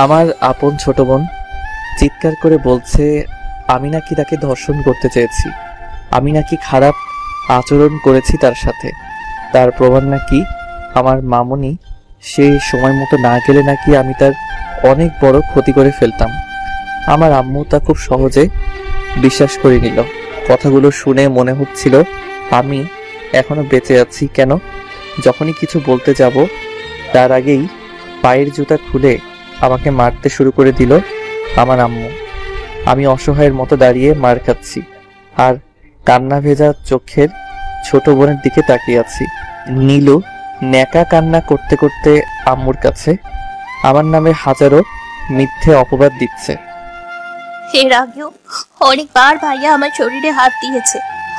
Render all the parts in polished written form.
আমার আপন ছোট বোন চিৎকার করে বলছে আমি নাকি তাকে ধর্ষণ করতে চেয়েছি, আমি নাকি খারাপ আচরণ করেছি তার সাথে। তার প্রমাণ নাকি আমার মামুনি, সে সময় মতো না গেলে নাকি আমি তার অনেক বড় ক্ষতি করে ফেলতাম। আমার আম্মু তা খুব সহজে বিশ্বাস করে নিল। কথাগুলো শুনে মনে হচ্ছিল আমি এখনো বেঁচে আছি। কেন যখনই কিছু বলতে যাব তার আগেই পায়ের জুতা খুলে আমাকে মারতে শুরু করে দিল আমার আম্মু। আমি অসহায়ের মতো দাঁড়িয়ে মার খাচ্ছি আর কান্না ভেজা চোখের ছোট বোনের দিকে তাকিয়ে আছি। নীলু ন্যাকা কান্না করতে করতে আম্মুর কাছে আমার নামে হাজারো মিথ্যে অপবাদ দিচ্ছে। এর আগেও অনেকবার ভাইয়া আমার শরীরে হাত দিয়েছে,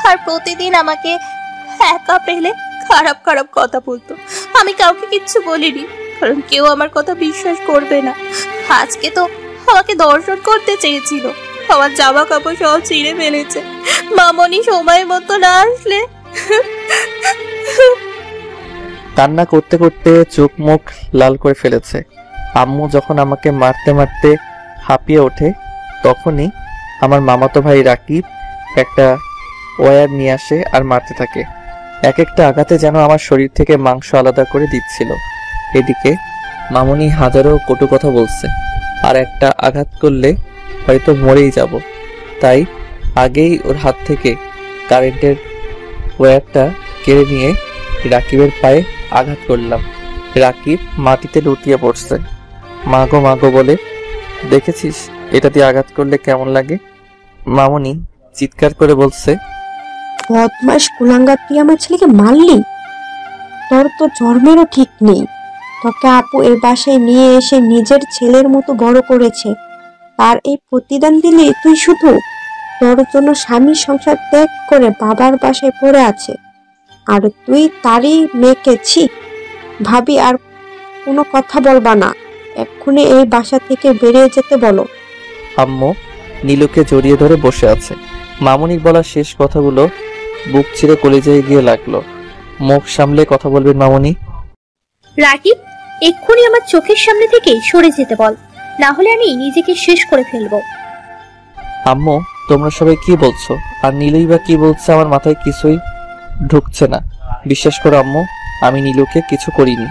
আর প্রতিদিন আমাকে একা পেলে খারাপ খারাপ কথা বলতো। আমি কাউকে কিচ্ছু বলিনি, কারণ কেউ আমার কথা বিশ্বাস করবে না। আজকে তো আমাকে দর্শন করতে চেয়েছিল, আমার জামা কাপড় সব ছিঁড়ে ফেলেছে। মামনি সময় মতো না আসলে। কান্না করতে করতে চোখ মুখ লাল করে ফেলেছে। আম্মু যখন আমাকে মারতে মারতে হাঁপিয়ে ওঠে তখনই আমার মামাতো ভাই রাকিব একটা ওয়্যার নিয়ে আসে আর মারতে থাকে। এক একটা আঘাতে যেন আমার শরীর থেকে মাংস আলাদা করে দিচ্ছিল। এদিকে মামুনি হাজারো কটু কথা বলছে, আর একটা আঘাত করলে হয়তো মরেই যাব। তাই আগেই ওর হাত থেকে কারেন্টের ওয়্যারটা কেড়ে নিয়ে রাকিবের পায়ে আঘাত করলাম। রাকিব মাটিতে লুটিয়ে পড়ছে। মাগো মাগো বলে। দেখেছিস এটা দিয়ে আঘাত করলে কেমন লাগে? মামুনি চিৎকার করে বলছে, বদমাস কুলাঙ্গার, তুই আমার ছেলেকে মারলি? তোর তো জন্মেরও ঠিক নেই। তোকে আপু এই বাসায় নিয়ে এসে নিজের ছেলের মতো বড় করেছে, তার এই প্রতিদান দিলি তুই? শুধু তোর জন্য স্বামীর সংসার ত্যাগ করে বাবার বাসায় পড়ে আছে, আর তুই তারই মেয়েকে। ছি ভাবি, আর কোনো কথা বলবা না, এক্ষুনি এই বাসা থেকে বেরিয়ে যেতে বলো। আম্মু নীলুকে জড়িয়ে ধরে বসে আছে। মামুনির বলা শেষ কথাগুলো বুক ছিঁড়ে কলিজায় গিয়ে লাগলো। মুখ সামলে কথা বলবেন মামুনি। রাকিব, এক্ষুনি আমার চোখের সামনে থেকে সরে যেতে বল, না হলে আমি নিজেকে শেষ করে ফেলবো। আম্মু তোমরা সবাই কি বলছো, আর নীলুই বা কি বলছে আমার মাথায় কিছুই ঢুকছে না। বিশ্বাস করো আম্মু, আমি নীলুকে কিছু করিনি।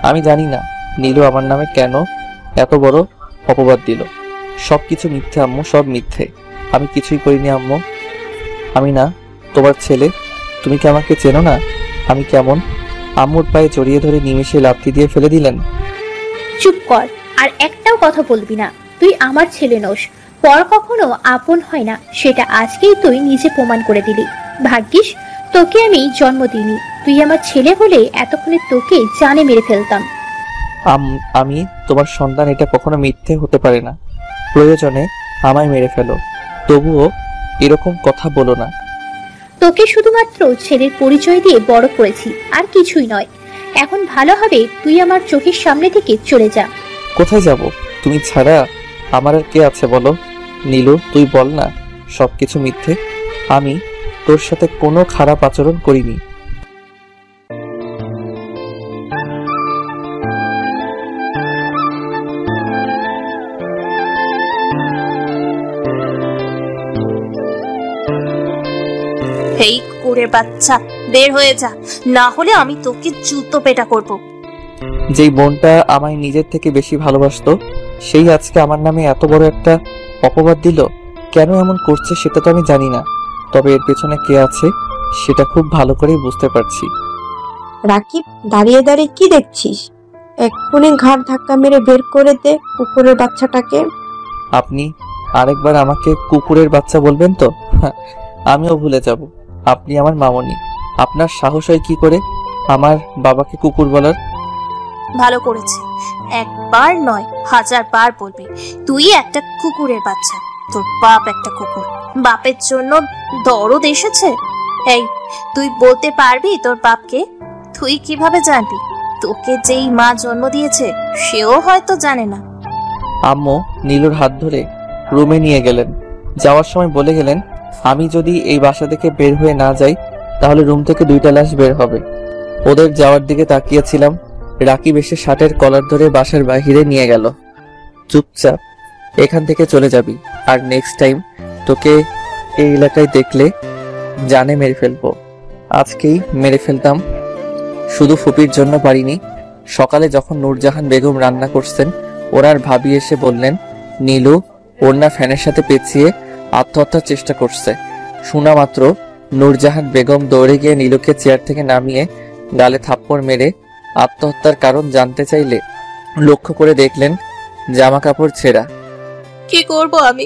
আমি জানি না নীলু আমার নামে কেন এত বড় অপবাদ দিল। সবকিছু মিথ্যে আম্মু, সব মিথ্যে। আমি কিছুই করিনি আম্মু। আমি না তোমার ছেলে। তুমি কি আমাকে চেনো না? আমি কেমন? আম্মুর পায়ে জড়িয়ে ধরে নিমেষে লাথি দিয়ে ফেলে দিলেন। চুপ কর, আর একটাও কথা বলবি না। তুই আমার ছেলে নোস, পর কখনো আপন হয় না, সেটা আজকেই তুই নিজে প্রমাণ করে দিলি। ভাগ্যিস তোকে আমি জন্ম দিইনি, তুই আমার ছেলে হলে এতক্ষণে তোকে জানে মেরে ফেলতাম। আমি তোমার সন্তান, এটা কখনো মিথ্যে হতে পারে না। প্রয়োজনে আমায় মেরে ফেলো, তবুও এরকম কথা বলো না। তোকে শুধুমাত্র ছেলের পরিচয় দিয়ে বড় করেছি, আর কিছুই নয়। এখন ভালো হবে তুই আমার চোখের সামনে থেকে চলে যা। কোথায় যাব? তুমি ছাড়া আমার আর কে আছে বলো? নীলু তুই বল না সবকিছু মিথ্যে। আমি তোর সাথে কোনো খারাপ আচরণ করিনি। এই কুকুরের বাচ্চা, বের হয়ে যা, না হলে আমি তোকে জুতো পেটা করব। যেই বোনটা আমায় নিজের থেকে বেশি ভালোবাসতো সেই আজকে আমার নামে এত বড় একটা অপবাদ দিল। কেন এমন করছে সেটা তো আমি জানি না, তবে এর পেছনে কে আছে সেটা খুব ভালো করেই বুঝতে পারছি। রাকিব, দাঁড়িয়ে দাঁড়িয়ে কি দেখছিস? এক্ষুনি ঘাড় ধাক্কা মেরে বের করে দে কুকুরের বাচ্চাটাকে। আপনি আরেকবার আমাকে কুকুরের বাচ্চা বলবেন তো আমিও ভুলে যাব আপনি আমার মামনি। আপনার সাহস হয় কি করে আমার বাবাকে কুকুর বলার? ভালো করেছে, একবার নয় 1000 বার বলবে তুই একটা কুকুরের বাচ্চা, তোর বাপ একটা কুকুর। বাপের জন্য দরদ এসেছে। এই তুই বলতে পারবি তোর বাপকে? তুই কিভাবে জানবি? তোকে যেই মা জন্ম দিয়েছে সেও হয়তো জানে না। আম্মু নীলুর হাত ধরে রুমে নিয়ে গেলেন। যাওয়ার সময় বলে গেলেন আমি যদি এই বাসা থেকে বের হয়ে না যাই তাহলে রুম থেকে 2টা লাশ বের হবে। ওদের যাওয়ার দিকে তাকিয়েছিলাম, রাকিব এসে শার্টের কলার ধরে বাসার বাহিরে নিয়ে গেল। চুপচাপ এখান থেকে চলে যাবি, আর নেক্সট টাইম তোকে এই এলাকায় দেখলে জানে মেরে ফেলবো। আজকেই মেরে ফেলতাম, শুধু ফুপির জন্য পারিনি। সকালে যখন নূরজাহান বেগম রান্না করছেন, ওনার ভাবি এসে বললেন নীলু ওড়না ফ্যানের সাথে পেঁচিয়ে আত্মহত্যার চেষ্টা করছে। শোনা মাত্র নূরজাহান বেগম দৌড়ে গিয়ে নীলুকে চেয়ার থেকে নামিয়ে গালে থাপ্পড় মেরে আত্মহত্যার কারণ জানতে চাইলে লক্ষ্য করে দেখলেন জামা কাপড় ছেঁড়া। কি করব আমি?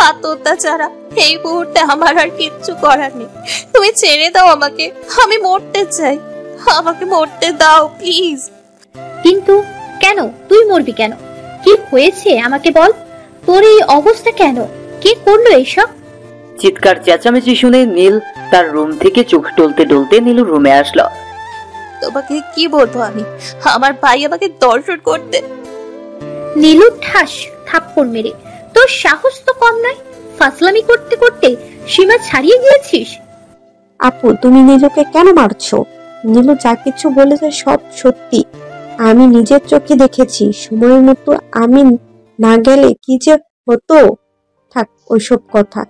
আত্মহত্যা ছাড়া এই মুহূর্তে আমার আর কিচ্ছু করার নেই। তুমি ছেড়ে দাও আমাকে, আমি মরতে চাই, আমাকে মরতে দাও প্লিজ। কিন্তু কেন? তুই মরবি কেন? কি হয়েছে আমাকে বল। তোর এই অবস্থা কেন? কে করলো এইসব? চিৎকার চেঁচামেচি শুনে নীল তার রুম থেকে চোখ টলতে টলতে নীলু রুমে আসলো। তোমাকে কি বলবো আমি? আমার ভাই আমাকে দর্শন করতে। নীলু ঠাস থাপ্পড় মেরে, তোর সাহস তো কম নয়। ফাসলামি করতে করতে সীমা ছাড়িয়ে গিয়েছিস। আপু, তুমি নীলুকে কেন মারছো? নীলু যা কিছু বলেছে সব সত্যি। আমি নিজের চোখে দেখেছি। সময় মতো আমি না গেলে কি যে হতো। থাক ওইসব কথা।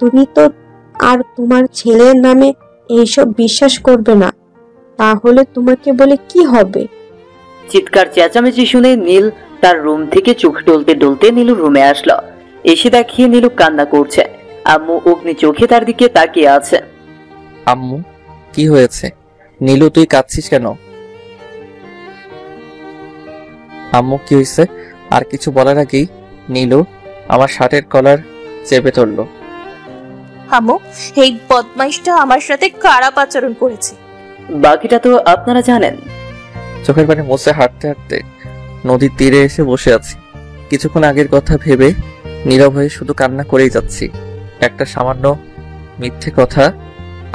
তুমি তো আর তোমার ছেলের নামে এইসব বিশ্বাস করবে না, তাহলে তোমাকে বলে কি হবে? চিৎকার চেঁচামেচি শুনে নীল তার রুম থেকে চোখ টলতে টলতে নীলু রুমে আসলো। এসে দেখিয়ে নীলু কান্না করছে। আম্মু অগ্নি চোখে তার দিকে তাকিয়ে আছে। আম্মু কি হয়েছে? নীলু তুই কাঁদছিস কেন? আম্মু কি হয়েছে? আর কিছু বলার আগেই নীলু আমার শার্টের কলার চেপে ধরলো। আম্মু, এই বদমাইশটা আমার সাথে খারাপ আচরণ করেছে। বাকিটা তো আপনারা জানেন। চোখের পানি মুছে হাঁটতে হাঁটতে নদীর তীরে এসে বসে আছি। কিছুক্ষণ আগের কথা ভেবে নীরব হয়ে শুধু কান্না করেই যাচ্ছি। একটা সামান্য মিথ্যে কথা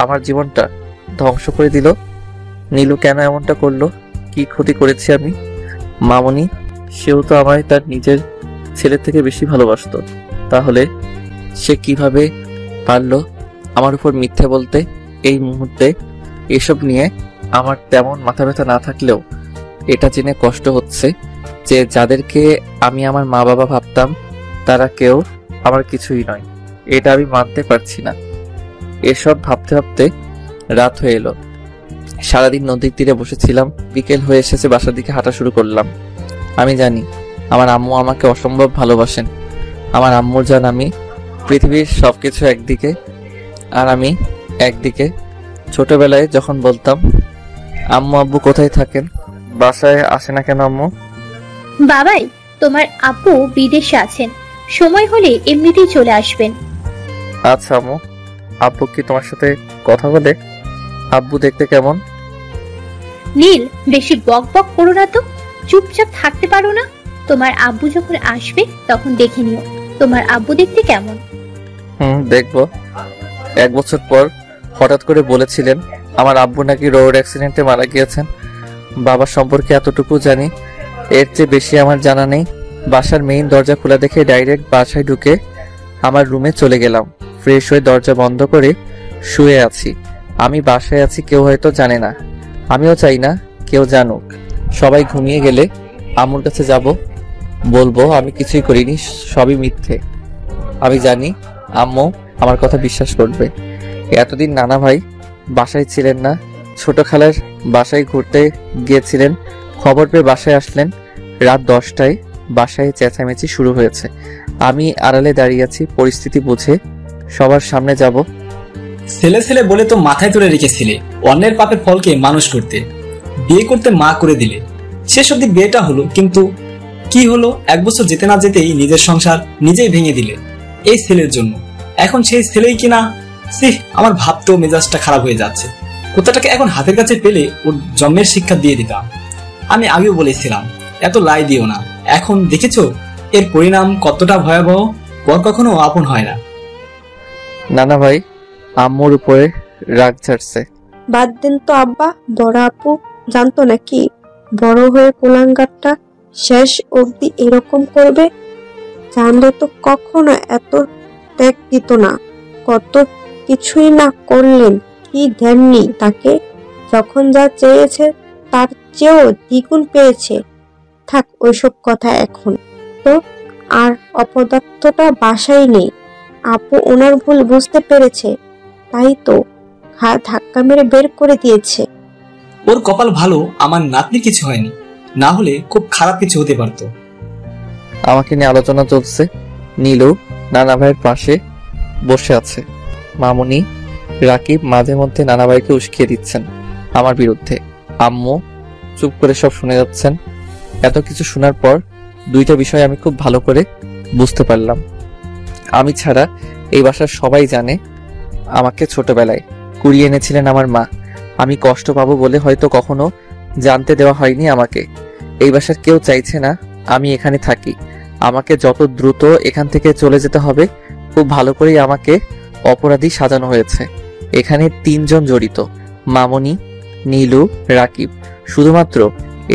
আমার জীবনটা ধ্বংস করে দিল। নীলু কেন এমনটা করলো? কি ক্ষতি করেছি আমি? মামনি, সেও তো আমায় তার নিজের ছেলের থেকে বেশি ভালোবাসতো। তাহলে সে কিভাবে পারলো আমার উপর মিথ্যে বলতে? এই মুহূর্তে এসব নিয়ে আমার তেমন মাথা ব্যথা না থাকলেও এটা জেনে কষ্ট হচ্ছে যে যাদেরকে আমি আমার মা বাবা ভাবতাম তারা কেউ আমার কিছুই নয়। এটা আমি মানতে পারছি না। এসব ভাবতে ভাবতে রাত হয়ে এলো। সারাদিন নদীর তীরে বসেছিলাম। বিকেল হয়ে এসেছে, বাসার দিকে হাঁটা শুরু করলাম। আমি জানি আমার আম্মু আমাকে অসম্ভব ভালোবাসেন। আমার আম্মুর জান আমি। পৃথিবীর সবকিছু একদিকে আর আমি একদিকে। ছোটবেলায় যখন বলতাম আম্মু আব্বু কোথায় থাকেন, বাসায় আসে না কেন আম্মু? বাবাই, তোমার আপু বিদেশে আছেন, সময় হলে এমনিতেই চলে আসবেন। আচ্ছা আম্মু। আব্বু কি তোমার সাথে কথা বলে? আব্বু দেখতে কেমন? নীল, বেশি বক বক করো না তো। চুপচাপ থাকতে পারো না? তোমার আব্বু যখন আসবে তখন দেখে নিও তোমার আব্বু দেখতে কেমন। দেখবো। 1 বছর পর হঠাৎ করে বলেছিলেন আমার আব্বু নাকি রোড অ্যাক্সিডেন্টে মারা গিয়েছেন। বাবা সম্পর্কে এতটুকু জানি, এর চেয়ে বেশি আমার জানা নেই। বাসার মেইন দরজা খোলা দেখে ডাইরেক্ট বাসায় ঢুকে আমার রুমে চলে গেলাম। ফ্রেশ হয়ে দরজা বন্ধ করে শুয়ে আছি। আমি বাসায় আছি কেউ হয়তো জানে না, আমিও চাই না কেউ জানুক। সবাই ঘুমিয়ে গেলে আম্মুর কাছে যাব, বলবো আমি কিছুই করিনি, সবই মিথ্যে। আমি জানি আম্মু আমার কথা বিশ্বাস করবে। এতদিন নানা ভাই বাসায় ছিলেন না, ছোট খালার বাসায় ঘুরতে গিয়েছিলেন। খবর পেয়ে বাসায় আসলেন। রাত 10টায় বাসায় চেঁচামেচি শুরু হয়েছে। আমি আড়ালে দাঁড়িয়ে আছি, পরিস্থিতি বুঝে সবার সামনে যাব। ছেলে ছেলে বলে তো মাথায় তুলে রেখেছিলে অন্যের পাপের ফলকে মানুষ করতে, বিয়ে করতে মা করে দিলে। শেষ অব্দি বিয়েটা হলো, কিন্তু কি হলো? 1 বছর যেতে না যেতেই নিজের সংসার নিজেই ভেঙে দিলে এই ছেলের জন্য। এখন সেই ছেলেই কিনা, আমার ভাবতেও মেজাজটা খারাপ হয়ে যাচ্ছে। কোথাটাকে এখন হাতের কাছে পেলে ওর জন্মের শিক্ষা দিয়ে দিতাম। আমি আগেও বলেছিলাম এত লাই দিও না। এখন দেখেছো এর পরিণাম কতটা ভয়াবহ। পর কখনো আপন হয় না। নানা ভাই আম্মুর উপরে রাগ ঝাড়ছে। বাদ দেন তো আব্বা। বড় আপু জানতো নাকি বড় হয়ে কুলাঙ্গারটা শেষ অবধি এরকম করবে? জানলে তো কখনো এত ত্যাগ দিত না। কত কিছুই না করলেন, কি দেননি তাকে। যখন যা চেয়েছে তার চেয়েও দ্বিগুণ পেয়েছে। থাক ওইসব কথা এখন। তো আর অপদার্থটা বাসায় নেই। আপু ওনার ভুল বুঝতে পেরেছে, তাই তো ধাক্কা মেরে বের করে দিয়েছে। ওর কপাল ভালো আমার নাতনি কিছু হয়নি, না হলে খুব খারাপ কিছু হতে পারতো। আমাকে নিয়ে আলোচনা চলছে। নীলু নানা ভাইয়ের পাশে বসে আছে। মামুনি, রাকিব মাঝে মধ্যে নানা ভাইকে উস্কিয়ে দিচ্ছেন আমার বিরুদ্ধে। আম্মু চুপ করে সব শুনে যাচ্ছেন। এত কিছু শোনার পর দুইটা বিষয় আমি খুব ভালো করে বুঝতে পারলাম। আমি ছাড়া এই বাসার সবাই জানে আমাকে ছোটবেলায় কুড়িয়ে এনেছিলেন আমার মা। আমি কষ্ট পাবো বলে হয়তো কখনো জানতে দেওয়া হয়নি আমাকে। এই বাসার কেউ চাইছে না আমি এখানে থাকি। আমাকে যত দ্রুত এখান থেকে চলে যেতে হবে। খুব ভালো করেই আমাকে অপরাধী সাজানো হয়েছে। এখানে 3 জন জড়িত, মামনি, নীলু, রাকিব। শুধুমাত্র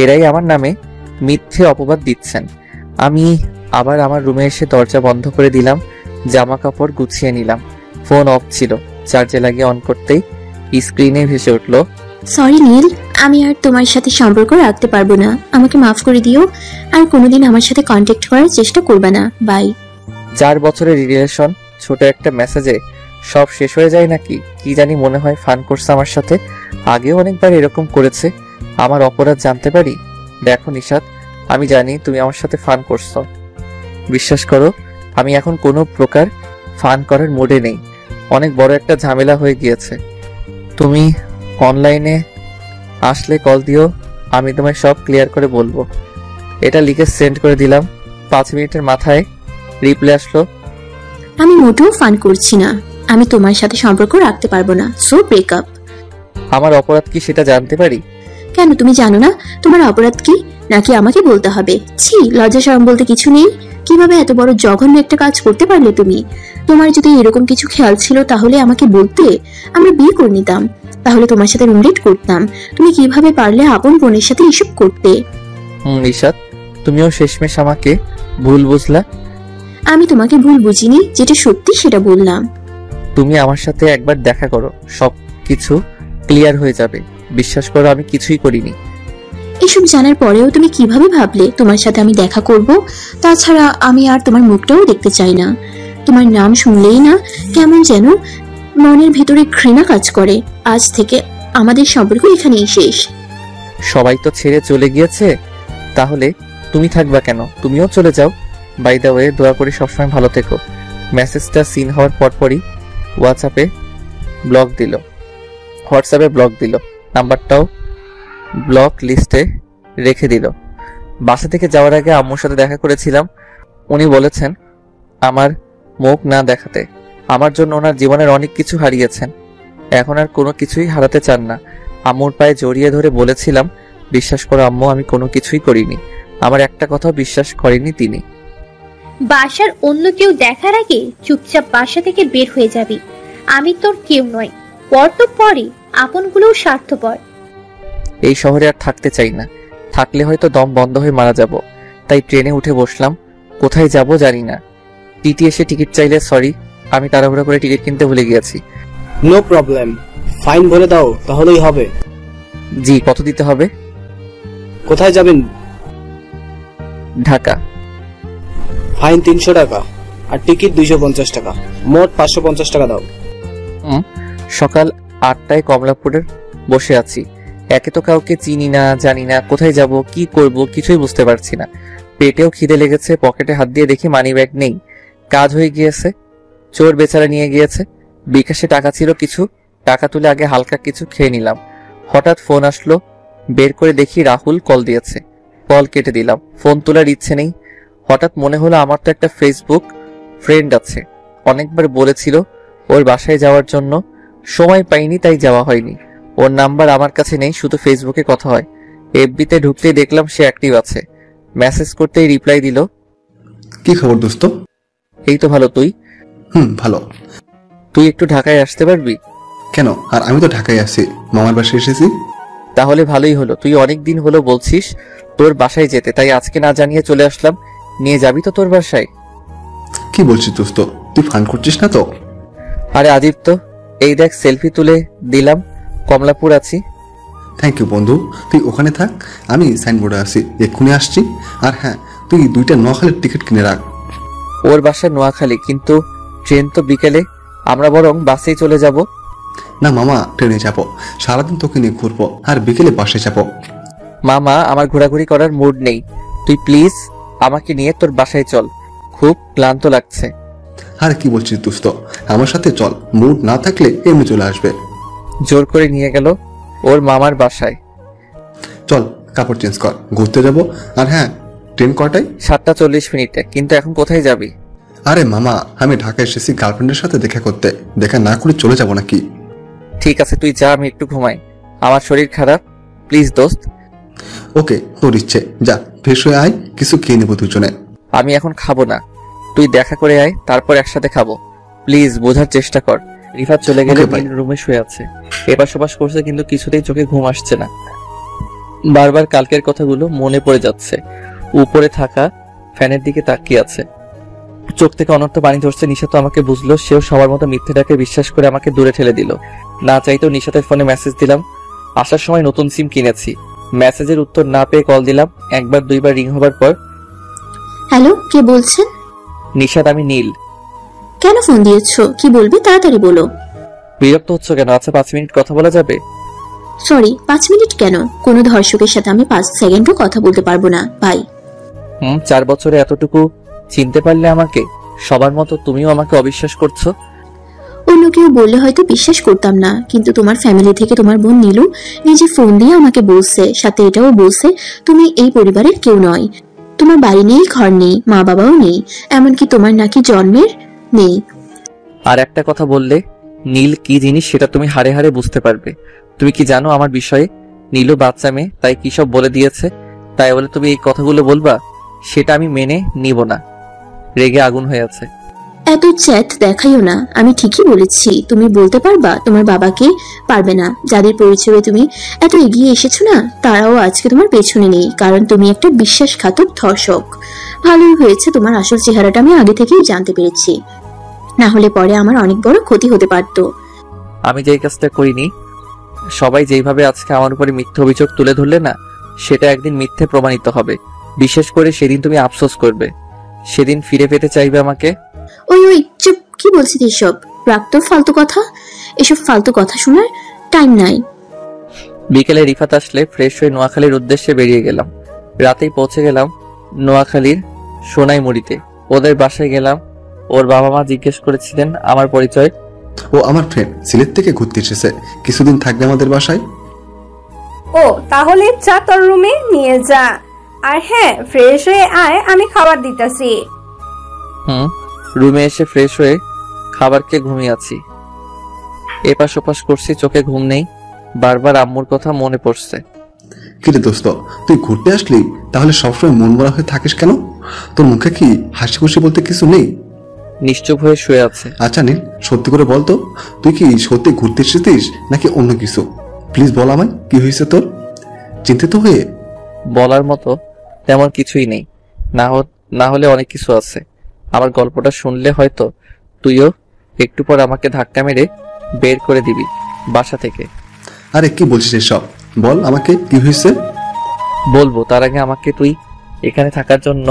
এরাই আমার নামে মিথ্যে অপবাদ দিচ্ছেন। আমি আবার আমার রুমে এসে দরজা বন্ধ করে দিলাম, জামা কাপড় গুছিয়ে নিলাম। ফোন অফ ছিল, চার্জে লাগিয়ে অন করতেই স্ক্রিনে ভেসে উঠল, সরি নীল, আমি আর তোমার সাথে সম্পর্ক রাখতে পারবো না, আমাকে মাফ করে দিও। আর কোনোদিন আমার সাথে কন্ট্যাক্ট করার চেষ্টা করবে না, বাই। 4 বছরের রিলেশন ছোট একটা মেসেজে সব শেষ হয়ে যায় নাকি? কি জানি, মনে হয় ফান করছে আমার সাথে। আগেও অনেকবার এরকম করেছে। আমার অপরাধ জানতে পারি? দেখো নিশাত, আমি জানি তুমি আমার সাথে ফান করছো। বিশ্বাস করো, আমি এখন কোনো প্রকার ফান করার মুডে নেই। অনেক বড় একটা ঝামেলা হয়ে গিয়েছে। তুমি অনলাইনে আসলে কল দিও, আমি তোমায় সব ক্লিয়ার করে বলবো। এটা লিখে সেন্ড করে দিলাম। 5 মিনিটের মাথায় রিপ্লাই আসলো, আমি মোটেও ফান করছি না, আমি তোমার সাথে সম্পর্ক রাখতে পারবো না, সো ব্রেকআপ। আমার অপরাধ কি সেটা জানতে পারি? কেন, তুমি জানো না তোমার অপরাধ কি? নাকি আমাকে বলতে হবে? ছি, লজ্জা শরম বলতে কিছু নেই। কিভাবে এত বড় জঘন্য একটা কাজ করতে পারলে তুমি? তোমার যদি এরকম কিছু খেয়াল ছিল তাহলে আমাকে বলতে, আমরা বিয়ে করে নিতাম, তাহলে তোমার সাথে রুমডেট করতাম। তুমি কিভাবে পারলে আপন বোনের সাথে এসব করতে? নিশাত, তুমিও শেষমেশ আমাকে ভুল বুঝলা। আমি তোমাকে ভুল বুঝিনি, যেটা সত্যি সেটা বললাম। তুমি আমার সাথে একবার দেখা করো, সব কিছু ক্লিয়ার হয়ে যাবে। বিশ্বাস করো, আমি কিছুই করিনি। এসব জানার পরেও তুমি কিভাবে ভাবলে তোমার সাথে আমি দেখা করব? তাছাড়া আমি আর তোমার মুখটাও দেখতে চাই না। তোমার নাম শুনলেই না কেমন যেন মনের ভিতরে ঘৃণা কাজ করে। আজ থেকে আমাদের সম্পর্ক এখানেই শেষ। সবাই তো ছেড়ে চলে গিয়েছে, তাহলে তুমি থাকবা কেন? তুমিও চলে যাও। বাই দ্য ওয়ে, দোয়া করি সবসময় ভালো থেকো। মেসেজটা সিন হওয়ার পরপরই হোয়াটসঅ্যাপে ব্লক দিল। নাম্বারটাও ব্লক লিস্টে রেখে দিল। বাসা থেকে যাওয়ার আগে আম্মুর সাথে দেখা করেছিলাম। উনি বলেছেন আমার মুখ না দেখাতে। আমার জন্য ওনার জীবনের অনেক কিছু হারিয়েছেন, এখন আর কোনো কিছুই হারাতে চান না। আম্মুর পায়ে জড়িয়ে ধরে বলেছিলাম, বিশ্বাস করো আম্মু, আমি কোনো কিছুই করিনি। আমার একটা কথাও বিশ্বাস করেনি তিনি। বাসার অন্য কেউ দেখার আগে চুপচাপ বাসা থেকে বের হয়ে যাবি। আমি তোর কেউ নয়, পর তো পরই, আপনগুলোও স্বার্থপর। এই শহরে আর থাকতে চাই না। থাকলে হয়তো দম বন্ধ হয়ে মারা যাব। তাই ট্রেনে উঠে বসলাম। কোথায় যাব জানি না। টিটি এসে টিকিট চাইলে সরি, আমি তাড়াহুড়ো করে টিকিট কিনতে ভুলে গিয়েছি। নো প্রবলেম, ফাইন ভরে দাও তাহলেই হবে। জি, কত দিতে হবে? কোথায় যাবেন? ঢাকা। ফাইন 300 টাকা আর টিকিট 250 টাকা, মোট 550 টাকা দাও। সকাল 8টায় কমলাপুরের বসে আছি। একে তো কাউকে চিনি না, জানি না, কোথায় যাব, কি করব কিছুই বুঝতে পারছি না। পেটেও খিদে লেগেছে। পকেটে হাত দিয়ে দেখি মানি ব্যাগ নেই। কাজ হয়ে গিয়েছে, চোর বেচারা নিয়ে গিয়েছে। বিকাশে টাকা ছিল কিছু, টাকা তুলে আগে হালকা কিছু খেয়ে নিলাম। হঠাৎ ফোন আসলো, বের করে দেখি রাহুল কল দিয়েছে। কল কেটে দিলাম, ফোন তোলার ইচ্ছে নেই। হঠাৎ মনে হলো আমার তো একটা ফেসবুক ফ্রেন্ড আছে, অনেকবার বলেছিল ওর বাসায় যাওয়ার জন্য, সময় পাইনি তাই যাওয়া হয়নি। ওর নাম্বার আমার কাছে নেই, শুধু ফেসবুকে কথা হয়। এফবিতে ঢুকতেই দেখলাম সে অ্যাক্টিভ আছে। মেসেজ করতেই রিপ্লাই দিল, কি খবর দোস্ত? এই তো ভালো, তুই? ভালো। তুই একটু ঢাকায় আসতে পারবি? কেন? আর আমি তো ঢাকায় আছি, মামার বাসায় এসেছি। তাহলে ভালোই হলো, তুই অনেক দিন হলো বলছিস তোর বাসায় যেতে, তাই আজকে না জানিয়ে চলে আসলাম। নিয়ে যাবি তো তোর বাসায়? কি বলছিস দোস্ত, তুই ফান করছিস না তো? আরে আদিব তো, এই দেখ সেলফি তুলে দিলাম, কমলাপুর আছি। থ্যাংক ইউ বন্ধু, তুই ওখানে থাক, আমি সাইনবোর্ডে আসি, এক্ষুনি আসছি। আর হ্যাঁ, তুই 2টা নোয়াখালীর টিকিট কিনে রাখ। ওর বাসা নোয়াখালী, কিন্তু ট্রেন তো বিকেলে, আমরা বরং বাসেই চলে যাব। না মামা, ট্রেনে যাবো, সারাদিন তোকে নিয়ে ঘুরবো, আর বিকেলে বাসে যাবো। মামা, আমার ঘোরাঘুরি করার মুড নেই, তুই প্লিজ আমাকে নিয়ে তোর বাসায় চল, খুব ক্লান্ত লাগছে। আর কি বলছিস দোস্ত, আমার সাথে চল, মুড না থাকলে এমনি চলে আসবে। জোর করে নিয়ে গেল ওর মামার বাসায়। চল কাপড় চেঞ্জ কর, ঘুরতে যাবো। আর হ্যাঁ, ট্রেন কটায়? 7:40। কিন্তু এখন কোথায় যাবি? আরে মামা, আমি ঢাকা এসেছি গার্লফ্রেন্ডের সাথে দেখা করতে, দেখা না করে চলে যাবো নাকি? ঠিক আছে, তুই যা, আমি একটু ঘুমাই, আমার শরীর খারাপ, প্লিজ দোস্ত। ওকে, তোর ইচ্ছে, যা ফ্রেশ হয়ে আয়, কিছু খেয়ে নেবো দুজনে। আমি এখন খাবো না, তুই দেখা করে আয়, তারপর একসাথে খাবো, প্লিজ বোঝার চেষ্টা কর। রিফাত চলে গেলে Okay, bye. রুমে শুয়ে আছে, এপাশ ওপাশ করছে, কিন্তু কিছুতেই চোখে ঘুম আসছে না। বারবার কালকের কথাগুলো মনে পড়ে যাচ্ছে। উপরে থাকা ফ্যানের দিকে তাকিয়ে আছে, চোখ থেকে অনর্থ পানি ধরছে। নিশা তো আমাকে বুঝলো, সেও সবার মতো মিথ্যেটাকে বিশ্বাস করে আমাকে দূরে ঠেলে দিল। না চাইতেও নিশাতের ফোনে মেসেজ দিলাম। আসার সময় নতুন সিম কিনেছি, মেসেজের উত্তর না পেয়ে কল দিলাম। একবার দুইবার রিং হবার পর, হ্যালো, কে বলছেন? নিশাত, আমি নীল। কেন ফোন দিয়েছো? কি বলবে তাড়াতাড়ি বলো। বিরক্ত হচ্ছ কেন? আচ্ছা, 5 মিনিট কথা বলা যাবে? সরি, 5 মিনিট কেন? কোনো ধর্ষকের সাথে আমি 5 সেকেন্ডও কথা বলতে পারবো না, বাই। 4 বছরে এতটুকু চিনতে পারলে আমাকে, সবার মতো তুমিও আমাকে অবিশ্বাস করছো। অন্য কেউ বললে হয়তো বিশ্বাস করতাম না, কিন্তু তোমার ফ্যামিলি থেকে তোমার বোন নীলু নিজে ফোন দিয়ে আমাকে বলছে, সাথে এটাও বলছে তুমি এই পরিবারের কেউ নয়, তোমার বাড়ি নেই, ঘর নেই, মা বাবাও নেই, এমনকি তোমার নাকি জন্মের নেই। আর একটা কথা বললে, নীল কি জিনিস সেটা তুমি হাড়ে হাড়ে বুঝতে পারবে। তুমি কি জানো আমার বিষয়ে? নীলও বাচ্চা মেয়ে, তাই কি সব বলে দিয়েছে, তাই বলে তুমি এই কথাগুলো বলবা? সেটা আমি মেনে নিব না। রেগে আগুন হয়ে আছে। এত চ্যাট দেখাইও না, আমি ঠিকই বলেছি। তুমি বলতে পারবা তোমার বাবাকে? পারবে না। যাদের পরিচয়ে তুমি এত এগিয়ে এসেছো না, তারাও আজকে তোমার পেছনে নেই, কারণ তুমি একটা বিশ্বাসঘাতক ধর্ষক। ভালোই হয়েছে তোমার আসল চেহারাটা আমি আগে থেকেই জানতে পেরেছি, না হলে পরে আমার অনেক বড় ক্ষতি হতে পারতো। আমি যেই কাজটা করিনি, সবাই যেইভাবে আজকে আমার উপরে মিথ্যে অভিযোগ তুলে ধরলে না, সেটা একদিন মিথ্যে প্রমাণিত হবে। বিশেষ করে সেদিন তুমি আফসোস করবে, সেদিন ফিরে পেতে চাইবে আমাকে। ওই ওই চুপ, কি বলছিস এসব? রাখ তো ফালতু কথা, এসব ফালতু কথা শোনার টাইম নাই। বিকেলে রিফাত আসলে ফ্রেশ হয়ে নোয়াখালীর উদ্দেশ্যে বেরিয়ে গেলাম। রাতেই পৌঁছে গেলাম নোয়াখালীর সোনাইমুড়িতে। ওদের বাসায় গেলাম। ওর বাবা মা জিজ্ঞেস করেছিলেন আমার পরিচয়। ও আমার ফ্রেন্ড, সিলেট থেকে ঘুরতে এসেছে, কিছুদিন থাকবে আমাদের বাসায়। ও তাহলে যা তোর রুমে নিয়ে যা, আর হ্যাঁ ফ্রেশ হয়ে আয়, আমি খাবার দিতেছি। রুমে এসে ফ্রেশ হয়ে খাবার খেয়ে ঘুমিয়ে আছি। এপাশ ওপাশ করছি, চোখে ঘুম নেই, বারবার আম্মুর কথা মনে পড়ছে। কিরে দোস্ত, তুই ঘুরতে আসলি, তাহলে সবসময় মন মরা হয়ে থাকিস কেন? তোর মুখে কি হাসি খুশি বলতে কিছু নেই? নিশ্চুপ হয়ে শুয়ে আছে। আচ্ছা নীল, সত্যি করে বলতো, তুই কি সত্যি ঘুরতে এসেছিস নাকি অন্য কিছু? প্লিজ বল আমায়, কি হয়েছে তোর? চিন্তিত হয়ে বলার মতো তেমন কিছুই নেই, না হলে অনেক কিছু আছে। আমার গল্পটা শুনলে হয়তো তুইও একটু পর আমাকে ধাক্কা মেরে বের করে দিবি বাসা থেকে। আরে কি বলছিস এসব? বল আমাকে, কি হয়েছে? বলবো, তার আগে আমাকে তুই এখানে থাকার জন্য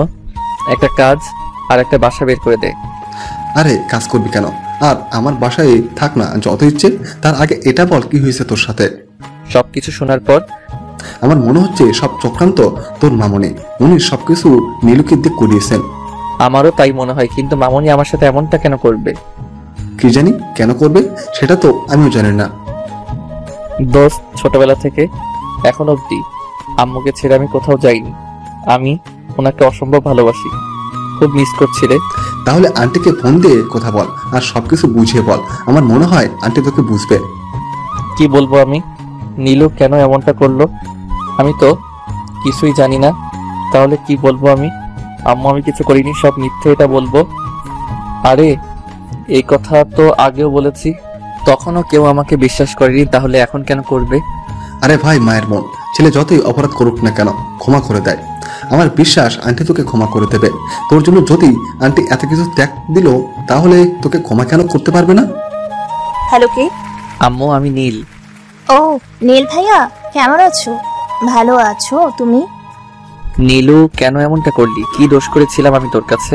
একটা কাজ আর একটা বাসা বের করে দে। আরে কাজ করবি কেন? আর আমার বাসায় থাক না যত ইচ্ছে, তার আগে এটা বল কি হয়েছে তোর সাথে? সবকিছু শোনার পর আমার মনে হচ্ছে সব চক্রান্ত তোর মামনি, উনি সবকিছু নীলুকে দিয়ে করিয়েছেন। আমারও তাই মনে হয়, কিন্তু মামনি আমার সাথে এমনটা কেন করবে? কি জানি কেন করবে, সেটা তো আমিও জানি না। দোস্ত, ছোটবেলা থেকে এখন অবধি আম্মুকে ছেড়ে আমি কোথাও যাইনি। আমি ওনাকে অসম্ভব ভালোবাসি, খুব মিস করছি রে। তাহলে আন্টিকে ফোন দিয়ে কথা বল আর সবকিছু বুঝিয়ে বল, আমার মনে হয় আন্টি তোকে বুঝবে। কি বলবো আমি? নীলু কেন এমনটা করলো? আমি তো কিছুই জানি না। তাহলে কি বলবো আমি? আম্মু আমি কিছু করিনি, সব মিথ্যে, এটা বলবো? আরে এই কথা তো আগেও বলেছি, তখনও কেউ আমাকে বিশ্বাস করেনি, তাহলে এখন কেন করবে? আরে ভাই, মায়ের মন, ছেলে যতই অপরাধ করুক না কেন ক্ষমা করে দেয়। আমার বিশ্বাস আন্টি তোকে ক্ষমা করে দেবে। তোর জন্য যদি আন্টি এত কিছু ত্যাগ দিল, তাহলে তোকে ক্ষমা কেন করতে পারবে না? হ্যালো, কে? আম্মু, আমি নীল। ও নীল ভাইয়া, কেমন আছো? ভালো আছো তুমি? নীলু, কেন এমনটা করলি? কি দোষ করেছিলাম আমি তোর কাছে?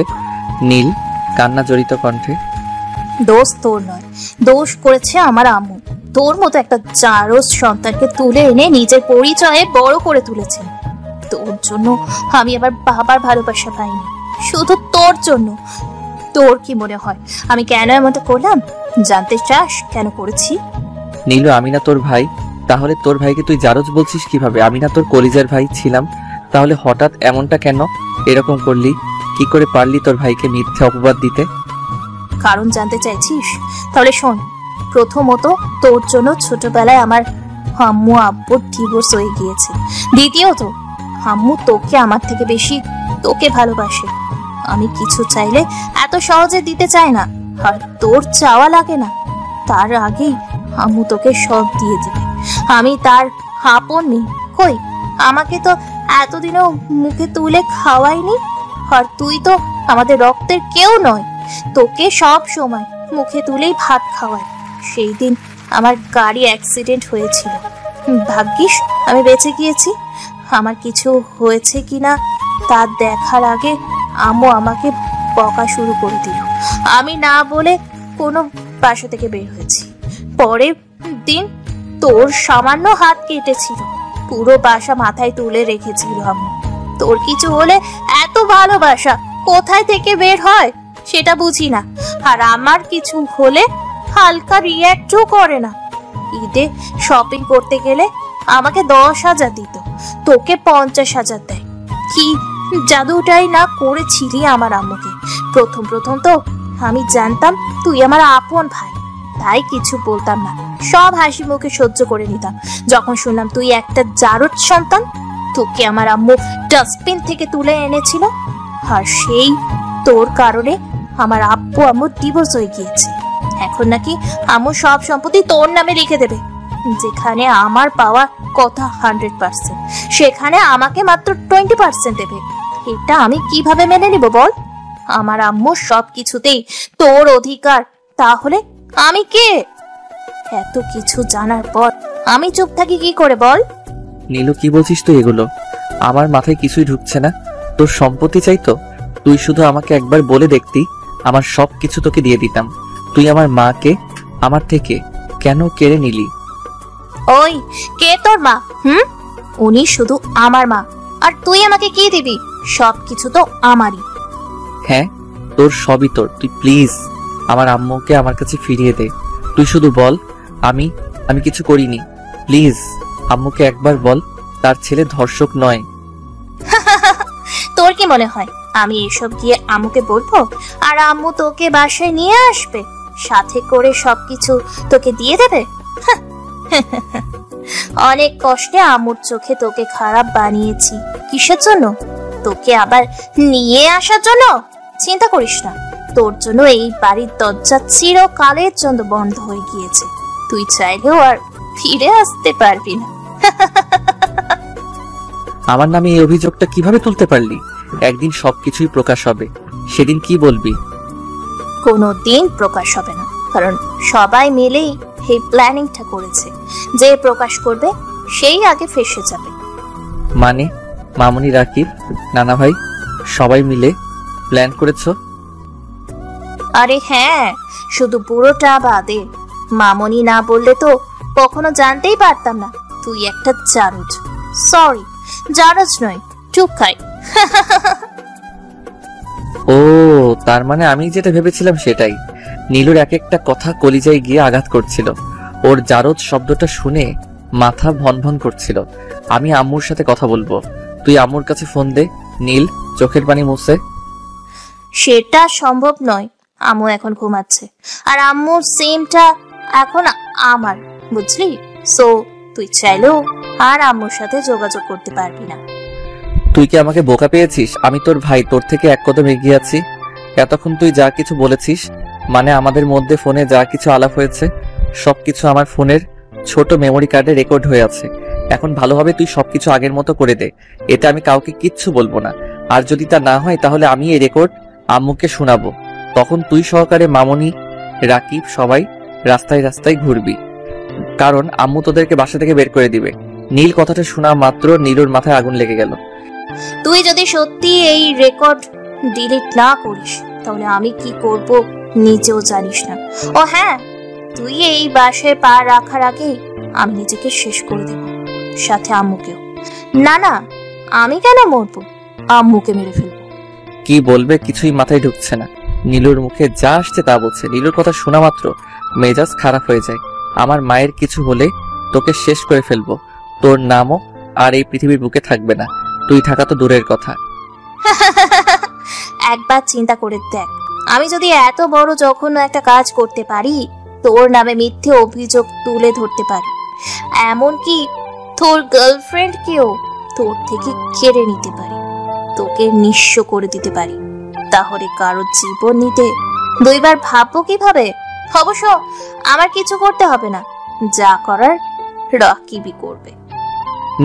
নীল কান্না জড়িত কণ্ঠে। দোষ তোর নয়, দোষ করেছে আমার আম্মু। তোর মতো একটা জারজ সন্তানকে তুলে এনে নিজের পরিচয়ে বড় করে তুলেছে। তোর জন্য আমি আবার বাবার ভালোবাসা পাইনি, শুধু তোর জন্য। তোর কি মনে হয় আমি কেন এমনটা করলাম? জানতে চাস কেন করেছি? নীলু, আমি না তোর ভাই? তাহলে তোর ভাইকে তুই জারজ বলছিস কিভাবে? আমি না তোর কলিজার ভাই ছিলাম? তাহলে হঠাৎ এমনটা কেন এরকম করলি? কি করে পারলি তোর ভাইকে মিথ্যে অপবাদ দিতে? কারণ জানতে চাইছিস? তাহলে শোন। প্রথমত, তোর জন্য ছোটবেলায় আমার আম্মু আব্বুর ডিভোর্স হয়ে গিয়েছে। দ্বিতীয়ত, আম্মু তোকে আমার থেকে বেশি তোকে ভালোবাসে। আমি কিছু চাইলে এত সহজে দিতে চায় না, আর তোর চাওয়া লাগে না। তার আগেই আম্মু তোকে সব দিয়ে দেবে। আমি তার আপন মেয়ে। কই, আমাকে তো এতদিনও মুখে তুলে খাওয়াইনি। আর তুই তো আমাদের রক্তের কেউ নয়, তোকে সব সময় মুখে তুলেই ভাত খাওয়ায়। সেই দিন আমার গাড়ি অ্যাক্সিডেন্ট হয়েছিল, ভাগ্যিস আমি বেঁচে গিয়েছি। আমার কিছু হয়েছে কিনা তা দেখার আগে আম্মু আমাকে বকা শুরু করে দিল। আমি না বলে কোনো বাসা থেকে বের হয়েছি। পরের দিন তোর সামান্য হাত কেটেছিল, পুরো বাসা মাথায় তুলে রেখেছিল আম্মু। তোর কিছু হলে এত ভালোবাসা কোথায় থেকে বের হয় সেটা বুঝি না। আর আমার কিছু হলে হালকা রিয়্যাক্টও করে না। ঈদে শপিং করতে গেলে আমাকে 10,000 দিত, তোকে 50,000 দেয়। কি জাদুটাই না করেছিলি আমার আম্মুকে। প্রথম প্রথম তো আমি জানতাম তুই আমার আপন ভাই, তাই কিছু বলতাম না, সব হাসি মুখে সহ্য করে নিতাম। যখন শুনলাম তুই একটা জারজ সন্তান, তোকে আমার আম্মু ডাস্টবিন থেকে তুলে এনেছিল, আর সেই তোর কারণে আমার আব্বু আম্মু ডিভোর্স হয়ে গিয়েছে। এখন নাকি আম্মু সব সম্পত্তি তোর নামে লিখে দেবে। যেখানে আমার পাওয়া কথা 100%, সেখানে আমাকে মাত্র 20% দেবে। এটা আমি কিভাবে মেনে নিব বল? আমার আম্মু সব কিছুতেই তোর অধিকার, তাহলে আমি কে? এত কিছু জানার পর আমি চুপ থাকি কি করে বল? নীলু, কি বলছিস তুই এগুলো? আমার মাথায় কিছুই ঢুকছে না। তোর সম্পত্তি চাইতো? তুই শুধু আমাকে একবার বলে দেখতি, আমার সব কিছু তোকে দিয়ে দিতাম। তুই আমার মাকে আমার থেকে কেন কেড়ে নিলি? ওই কে তোর মা? উনি শুধু আমার মা, আর তুই আমাকে কি দিবি? সব কিছু তো আমারই। হ্যাঁ, তোর সবই তোর। তুই প্লিজ আমার আম্মুকে আমার কাছে ফিরিয়ে দে। তুই শুধু বল আমি আমি কিছু করিনি। প্লিজ আম্মুকে একবার বল তার ছেলে ধর্ষক নয়। তোর কি মনে হয় আমি এসব গিয়ে আম্মুকে বলবো আর আম্মু তোকে বাসায় নিয়ে আসবে, সাথে করে সবকিছু তোকে দিয়ে দেবে? অনেক কষ্টে আম্মুর চোখে তোকে খারাপ বানিয়েছি। কিসের জন্য? তোকে আবার নিয়ে আসার জন্য। চিন্তা করিস না, তোর জন্য এই বাড়ির দরজা চিরকালের জন্য বন্ধ হয়ে গিয়েছে। তুই চাইলেও আর ফিরে আসতে পারবি না। আমার নামে এই অভিযোগটা কিভাবে তুলতে পারলি? একদিন সবকিছুই প্রকাশ হবে, সেদিন কি বলবি? কোনোদিন প্রকাশ হবে না, কারণ সবাই মিলেই এই প্ল্যানিংটা করেছে। যে প্রকাশ করবে সেই আগে ফেঁসে যাবে। মানে মামুনি, রাকিব, নানা ভাই সবাই মিলে প্ল্যান করেছো? আরে হ্যাঁ, শুধু পুরোটা বাদে। মামনি না বললে তো কখনো জানতেই পারতাম না তুই একটা জারজ। সরি, জারজ নয়, চুপ খাই। ও, তার মানে আমি যেটা ভেবেছিলাম সেটাই। নীলুর এক একটা কথা কলিজায় গিয়ে আঘাত করছিল। ওর জারজ শব্দটা শুনে মাথা ভনভন করছিল। আমি আম্মুর সাথে কথা বলবো। তুই আম্মুর কাছে ফোন দে। নীল চোখের পানি মুছে। সেটা সম্ভব নয়, আম্মু এখন ঘুমাচ্ছে, আর আম্মুর সিমটা এখন আমার, বুঝলি? সো তুই চাইলেও আর আম্মুর সাথে যোগাযোগ করতে পারবি না। তুই কি আমাকে বোকা পেয়েছিস? আমি তোর ভাই, তোর থেকে এক কদম এগিয়ে আছি। এতক্ষণ তুই যা কিছু বলেছিস, মানে আমাদের মধ্যে ফোনে যা কিছু আলাপ হয়েছে, সবকিছু আমার ফোনের ছোট মেমোরি কার্ডে রেকর্ড হয়ে আছে। এখন ভালোভাবে তুই সবকিছু আগের মতো করে দে। এটা আমি কাউকে কিচ্ছু বলবো না। আর যদি তা না হয় তাহলে আমি এই রেকর্ড আম্মুকে শোনাবো। তখন তুই সহকারে মামনি, রাকিব সবাই রাস্তায় রাস্তায় ঘুরবি, কারণ আম্মু তোদেরকে বাসা থেকে বের করে দিবে। নীল কথাটা শোনা মাত্র নীলুর মাথায় আগুন লেগে গেল। তুই যদি সত্যি এই রেকর্ড ডিলিট না করিস তাহলে আমি কি করব নিজেও জানিস না। ও হ্যাঁ, তুই এই বাসায় পা রাখার আগেই আমি নিজেকে শেষ করে দেব, সাথে আম্মুকেও। না না, আমি কেন মরবো, আম্মুকে মেরে ফেলবো। কি বলবে কিছুই মাথায় ঢুকছে না। নীলুর মুখে যা আসছে তা বলছে। নীলুর কথা শোনা মাত্র মেজাজ খারাপ হয়ে যায়। আমার মায়ের কিছু হলে তোকে শেষ করে ফেলবো, তোর নামও আর এই পৃথিবীর বুকে থাকবে না, তুই থাকা তো দূরের কথা। একবার চিন্তা করে দেখ, আমি যদি এত বড় জঘন্য একটা কাজ করতে পারি, তোর নামে মিথ্যে অভিযোগ তুলে ধরতে পারি, এমনকি তোর গার্লফ্রেন্ডকেও তোর থেকে কেড়ে নিতে পারি, তোকে নিঃস্ব করে দিতে পারি, তাহলে কারোর জীবন নিতে দুইবার ভাববো কিভাবে? অবশ্য আমার কিছু করতে হবে না, যা করার রাকিবই করবে।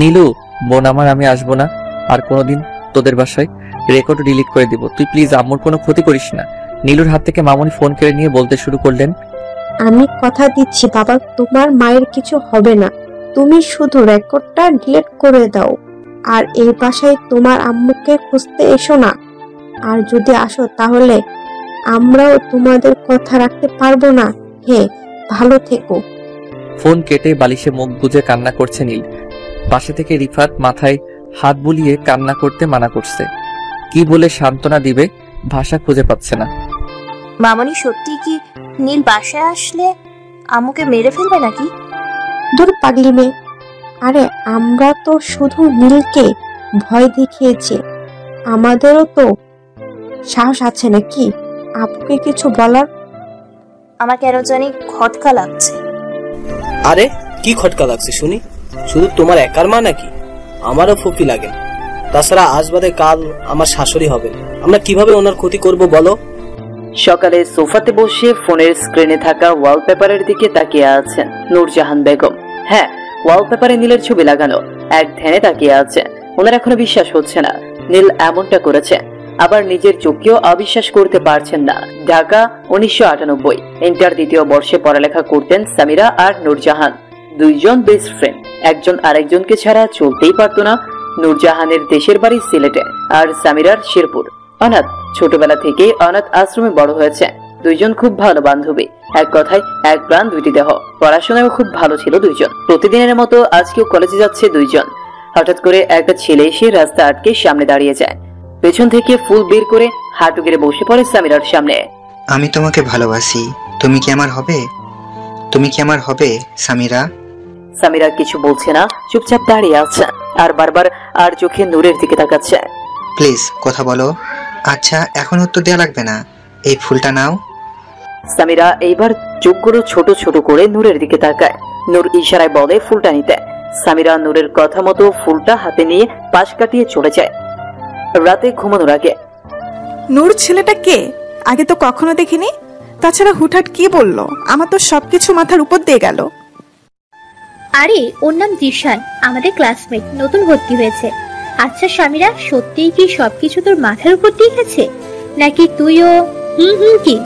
নীলু বোন আমার, আমি আসবো না আর কোনোদিন তোদের বাসায়। রেকর্ড ডিলিট করে দিব। তুই প্লিজ আম্মুর কোনো ক্ষতি করিস না। নীলুর হাত থেকে মামুনি ফোন কেড়ে নিয়ে বলতে শুরু করলেন, আমি কথা দিচ্ছি বাবা, তোমার মায়ের কিছু হবে না। তুমি শুধু রেকর্ডটা ডিলিট করে দাও, আর এই বাসায় তোমার আম্মুকে খুঁজতে এসো না। আর যদি আসো তাহলে আমরাও তোমাদের কথা রাখতে পারবো না। হে, ভালো থেকো। ফোন কেটে বালিশে মুখ গুজে কান্না করছে নীল। পাশে থেকে রিফাত মাথায় হাত বুলিয়ে কান্না করতে মানা করছে। কি বলে সান্ত্বনা দিবে ভাষা খুঁজে পাচ্ছে না। মামনি, সত্যি কি নীল বাসায় আসলে আম্মুকে মেরে ফেলবে নাকি? দূর পাগলি মেয়ে, আরে আমরা তো শুধু নীলকে ভয় দেখিয়েছি, আমাদেরও তো সাহস আছে নাকি আপুকে কিছু বলার? আমার কেন জানি খটকা লাগছে। আরে কি খটকা লাগছে শুনি? শুধু তোমার একার মা নাকি? আমারও ফুপি লাগে। তাছাড়া আজ বাদে কাল আমার শাশুড়ি হবে, আমরা কিভাবে ওনার ক্ষতি করব বলো? সকালে সোফাতে বসে ফোনের স্ক্রিনে থাকা ওয়ালপেপারের দিকে তাকিয়ে আছেন নূরজাহান বেগম। হ্যাঁ, ওয়ালপেপারে নীলের ছবি লাগানো। এক ধ্যানে তাকিয়ে আছে। ওনার এখনো বিশ্বাস হচ্ছে না নীল এমনটা করেছে। আবার নিজের চোখকেও অবিশ্বাস করতে পারছেন না। ঢাকা 1998। ইন্টার দ্বিতীয় বর্ষে পড়ালেখা করতেন সামিরা আর নূরজাহান। দুইজন বেস্ট ফ্রেন্ড, একজন আরেকজনকে ছাড়া চলতেই পারতো না। নূরজাহানের দেশের বাড়ি সিলেটে আর সামিরার শেরপুর। অনাথ, ছোটবেলা থেকেই অনাথ আশ্রমে বড় হয়েছে। দুইজন খুব ভালো বান্ধবী, এক কথায় এক প্রাণ দুইটি দেহ। পড়াশোনায় খুব ভালো ছিল দুইজন। প্রতিদিনের মতো আজকেও কলেজে যাচ্ছে দুইজন। হঠাৎ করে একটা ছেলে এসে রাস্তা আটকে সামনে দাঁড়িয়ে যায়। পেছন থেকে ফুল বের করে হাঁটু গেড়ে বসে পড়ে সামিরার সামনে। আমি তোমাকে ভালোবাসি, তুমি কি আমার হবে? তুমি কি আমার হবে সামিরা? সামিরা কিছু বলছে না, চুপচাপ দাঁড়িয়ে আছে আর বারবার আর চোখে নূরের দিকে তাকাচ্ছে। প্লিজ কথা বলো। আচ্ছা, এখন উত্তর দেওয়া লাগবে না, এই ফুলটা নাও। সামিরা এইবার চোখগুলো ছোট ছোট করে নূরের দিকে তাকায়। নূর ইশারায় বলে ফুলটা নিতে। সামিরা নূরের কথা মতো ফুলটা হাতে নিয়ে পাশ কাটিয়ে চলে যায়। রাতে ঘুমানোর আগে, নূর ছেলেটা কে? আগে তো কখনো দেখিনি। তাছাড়া হুটহাট কি বললো? আমার তো সবকিছু মাথার উপর দিয়ে গেল। আরে ওর নাম জিশান, আমাদের ক্লাসমেট, নতুন ভর্তি হয়েছে। আচ্ছা সামিরা, সত্যিই কি সবকিছু তোর মাথার উপর দিয়ে গেছে, নাকি তুইও কি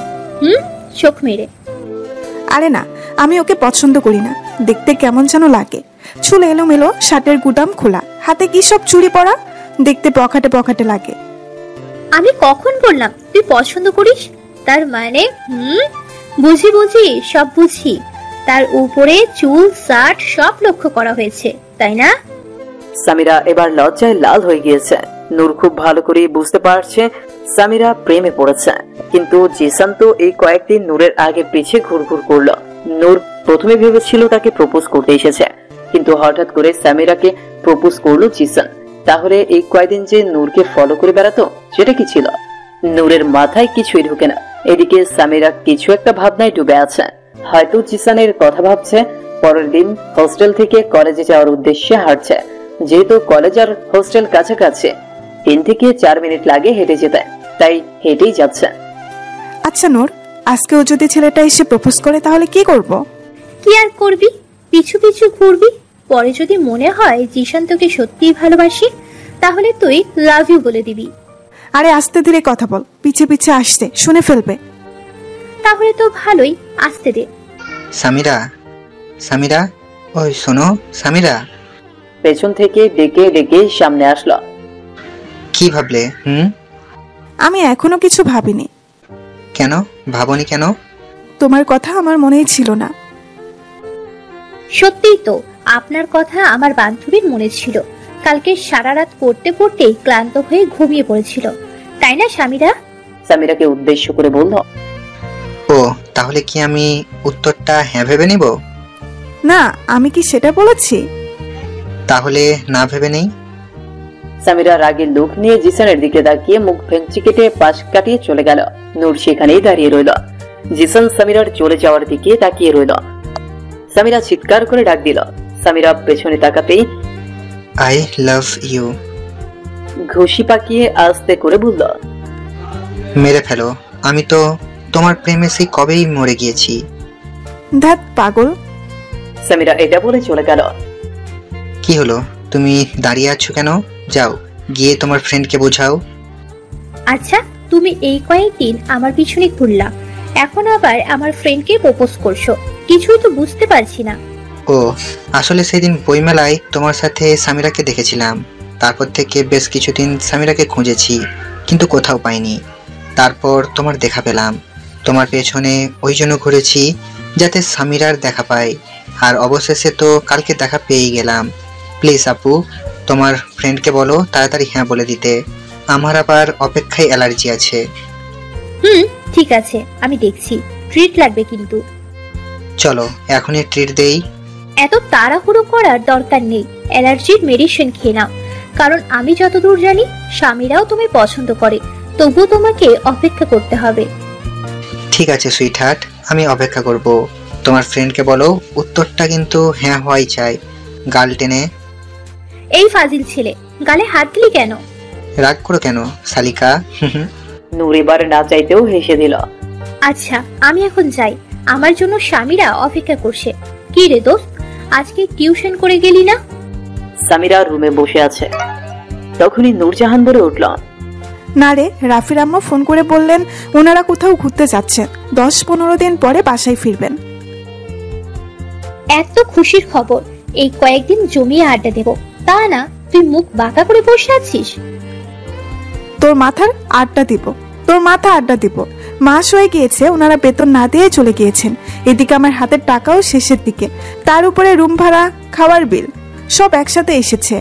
চোখ মেরে? আরে না, আমি ওকে পছন্দ করি না। দেখতে কেমন যেন লাগে, চুল এলোমেলো, শার্টের গুদাম খোলা, হাতে কি সব চুড়ি পরা, দেখতে পকেটে পকেটে লাগে। আমি কখন বললাম তুই পছন্দ করিস? তার মানে বুঝি বুঝি, সব বুঝি। তার উপরে চুল, শার্ট সব লক্ষ্য করা হয়েছে, তাই না? সামিরা এবার লজ্জায় লাল হয়ে গিয়েছে। নূর খুব ভালো করে বুঝতে পারছে সামিরা প্রেমে পড়েছে। কিন্তু জিসান তো এই কয়েকদিন নূরের আগে পিছে ঘুরঘুর করলো। নূর প্রথমে ভেবেছিল তাকে প্রপোজ করতে এসেছে, কিন্তু হঠাৎ করে সামিরাকে প্রপোজ করলো জিসান। তাহলে এই কয়েকদিন যে নূরকে ফলো করে বেড়াতো, সেটা কি ছিল? নূরের মাথায় কিছুই ঢুকে না। এদিকে সামিরা কিছু একটা ভাবনায় ডুবে আছে। হয়তো জিসানের কথা ভাবছে। পরের দিন হোস্টেল থেকে কলেজে যাওয়ার উদ্দেশ্যে হাঁটছে। যেহেতু কলেজ আর হোস্টেল কাছাকাছি, 3 থেকে 4 মিনিট লাগে হেঁটে যেতে, তাই হেঁটেই যাচ্ছে। আচ্ছা নূর, আজকেও যদি ছেলেটা এসে প্রপোজ করে তাহলে কি করব? কি আর করবি, পিছু পিছু ঘুরবি। পরে যদি মনে হয় জিশান তোকে সত্যিই ভালোবাসি, তাহলে তুই লাভ ইউ বলে দিবি। আরে আস্তে ধীরে কথা বল, পিছে পিছে আসছে, শুনে ফেলবে। তাহলে তো ভালোই, আসতে দে। সামিরা, সামিরা, ওই শোনো সামিরা। পেছন থেকে ডেকে ডেকে সামনে আসলো। কি ভাবলে? আমি এখনো কিছু ভাবিনি। কেন ভাবনি কেন? তোমার কথা আমার মনেই ছিল না। সত্যিই তো, আপনার কথা আমার বান্ধবীর মনে ছিল। কালকে সারা রাত পড়তে পড়তেই ক্লান্ত হয়ে ঘুমিয়ে পড়েছিল, তাই না সামিরা? সামিরাকে উদ্দেশ্য করে বলল। ও, তাহলে কি আমি উত্তরটা হ্যাঁ ভেবে নিব? না, আমি কি সেটা বলেছি? তাহলে না ভেবে নেই। সামিরা রাগের লোক নিয়ে জিসানের দিকে তাকিয়ে মুখ ভেঙচি কেটে পাশ কাটিয়ে চলে গেল। নূর সেখানেই দাঁড়িয়ে রইল। জিসান সামিরার চলে যাওয়ার দিকে তাকিয়ে রইল। সামিরা চিৎকার করে ডাক দিল। সামিরা পেছনে তাকাতেই আই লাভ ইউ ঘুষি পাকিয়ে আস্তে করে বলল, মেরে ফেলো, আমি তো তোমার প্রেমে সেই কবেই মরে গিয়েছি। ধ্যাত পাগল। সামিরা এটা বলে চলে গেল। কি হলো, তুমি দাঁড়িয়ে আছো কেন? যাও গিয়ে তোমার ফ্রেন্ডকে বোঝাও। আচ্ছা, তুমি এই কয়েকদিন আমার পিছনে ঘুরলা, এখন আবার আমার ফ্রেন্ডকে প্রপোজ করছো, কিছুই তো বুঝতে পারছি না। ও, আসলে সেদিন বইমেলায় তোমার সাথে সামিরাকে দেখেছিলাম। তারপর থেকে বেশ কিছুদিন সামিরাকে খুঁজেছি, কিন্তু কোথাও পাইনি। তারপর তোমার দেখা পেলাম, তোমার পেছনে ওই জন্য ঘুরেছি যাতে সামিরার দেখা পাই, আর অবশেষে তো কালকে দেখা পেয়ে গেলাম। প্লিজ আপু, তোমার ফ্রেন্ডকে বলো তাড়াতাড়ি হ্যাঁ বলে দিতে, আমার আবার অপেক্ষায় অ্যালার্জি আছে। ঠিক আছে, আমি দেখছি। ট্রিট লাগবে কিন্তু। চলো এখনই ট্রিট দেই। এত তাড়াহুড়ো করার দরকার নেই, অ্যালার্জির মেডিসিন খেয়ে নাও। কারণ আমি যতদূর জানি স্বামীরাও তুমি পছন্দ করে, তবুও তোমাকে অপেক্ষা করতে হবে। ঠিক আছে সুইট হার্ট, আমি অপেক্ষা করব। তোমার ফ্রেন্ডকে বলো উত্তরটা কিন্তু হ্যাঁ হওয়াই চাই। গাল টেনে। এই ফাজিল ছেলে, গালে হাত দিলি কেন? রাগ করো কেন শালিকা? নূর এবার না চাইতেও হেসে দিল। আচ্ছা, আমি এখন যাই, আমার জন্য স্বামীরা অপেক্ষা করছে। কি রে দোস্ত, আজকে টিউশন করে গেলি না? সামিরা রুমে বসে আছে। তখনই নূরজাহান বলে উঠল, না রে, রাফির আম্মা ফোন করে বললেন ওনারা কোথাও ঘুরতে যাচ্ছেন, 10-15 দিন পরে বাসায় ফিরবেন। এত খুশির খবর, এই কয়েকদিন জমিয়ে আড্ডা দেব, তা না তুই মুখ বাঁকা করে বসে আছিস। তোর মাথার আড্ডা দিব, তোর মাথা আড্ডা দিব। মাস হয়ে গিয়েছে ওনারা বেতন না দিয়ে চলে গিয়েছেন, এদিকে আমার হাতের টাকাও শেষের দিকে, তার উপরে রুম ভাড়া, খাওয়ার বিল সব একসাথে এসেছে।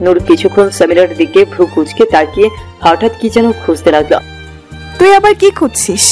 নূর কিছুক্ষণ সামিরার দিকে ভ্রু কুঁচকে তাকিয়ে হঠাৎ কি যেন খুঁজতে লাগলো। তুই আবার কি খুঁজছিস?